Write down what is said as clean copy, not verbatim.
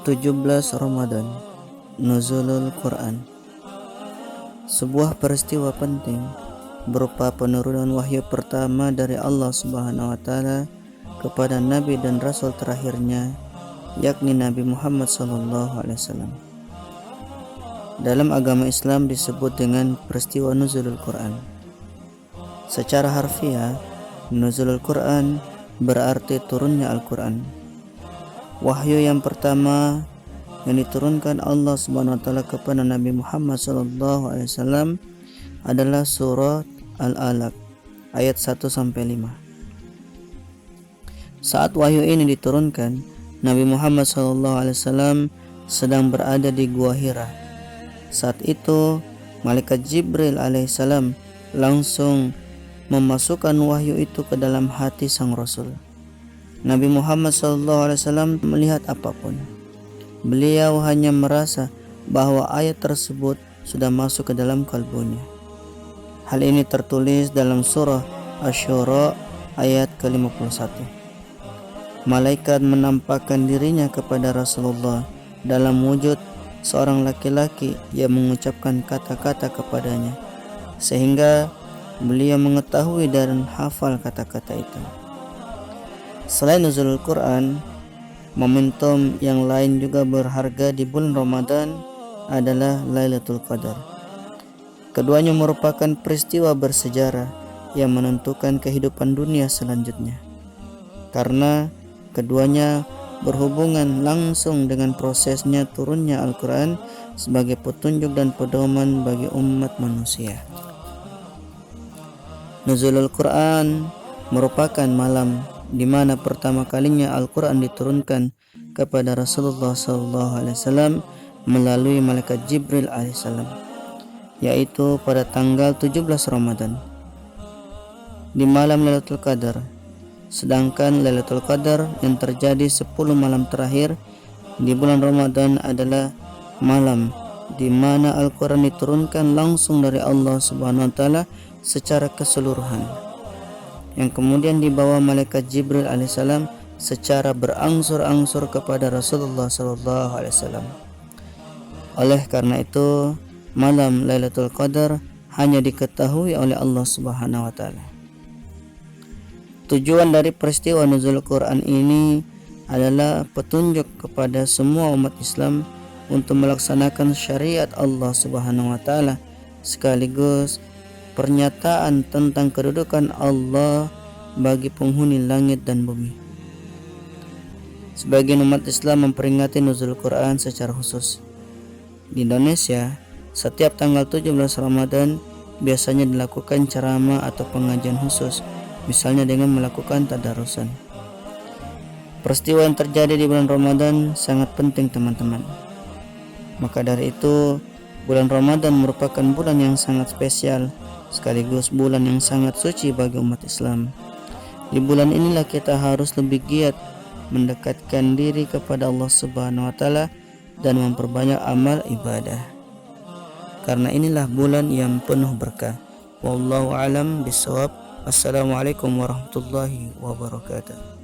17 Ramadan, Nuzulul Quran. Sebuah peristiwa penting berupa penurunan wahyu pertama dari Allah Subhanahu wa taala kepada nabi dan rasul terakhirnya, yakni Nabi Muhammad SAW. Dalam agama Islam disebut dengan peristiwa Nuzulul Quran. Secara harfiah, Nuzulul Quran berarti turunnya Al-Quran. Wahyu yang pertama yang diturunkan Allah Subhanahu wa taala kepada Nabi Muhammad SAW adalah surat Al-Alaq ayat 1 sampai 5. Saat wahyu ini diturunkan, Nabi Muhammad SAW sedang berada di Gua Hira. Saat itu malaikat Jibril alaihissalam langsung memasukkan wahyu itu ke dalam hati sang Rasul. Nabi Muhammad SAW melihat apapun. Beliau hanya merasa bahwa ayat tersebut sudah masuk ke dalam kalbunya. Hal ini tertulis dalam surah Asy-Syura ayat ke-51. Malaikat menampakkan dirinya kepada Rasulullah dalam wujud seorang laki-laki yang mengucapkan kata-kata kepadanya, sehingga beliau mengetahui dan hafal kata-kata itu. Selain nuzulul Quran, momentum yang lain juga berharga di bulan Ramadan adalah Lailatul Qadar. Keduanya merupakan peristiwa bersejarah yang menentukan kehidupan dunia selanjutnya, karena keduanya berhubungan langsung dengan prosesnya turunnya Al-Quran sebagai petunjuk dan pedoman bagi umat manusia. Nuzulul Quran merupakan malam di mana pertama kalinya Al-Quran diturunkan kepada Rasulullah SAW melalui malaikat Jibril alaihissalam, yaitu pada tanggal 17 Ramadan di malam Lailatul Qadar. Sedangkan Lailatul Qadar yang terjadi 10 malam terakhir di bulan Ramadan adalah malam di mana Al-Quran diturunkan langsung dari Allah Subhanahu wa taala secara keseluruhan, yang kemudian dibawa malaikat Jibril alaihissalam secara berangsur-angsur kepada Rasulullah SAW. Oleh karena itu, malam Lailatul Qadar hanya diketahui oleh Allah Subhanahu wa taala. Tujuan dari peristiwa nuzul Quran ini adalah petunjuk kepada semua umat Islam untuk melaksanakan syariat Allah Subhanahu wa taala, sekaligus pernyataan tentang kedudukan Allah bagi penghuni langit dan bumi. Sebagian umat Islam memperingati nuzul Quran secara khusus. Di Indonesia, setiap tanggal 17 Ramadan biasanya dilakukan ceramah atau pengajian khusus, misalnya dengan melakukan tadarusan. Peristiwa yang terjadi di bulan Ramadan sangat penting, teman-teman. Maka dari itu, bulan Ramadan merupakan bulan yang sangat spesial, sekaligus bulan yang sangat suci bagi umat Islam. Di bulan inilah kita harus lebih giat mendekatkan diri kepada Allah Subhanahu wa taala dan memperbanyak amal ibadah, karena inilah bulan yang penuh berkah. Wallahu a'lam bishawab. Assalamualaikum warahmatullahi wabarakatuh.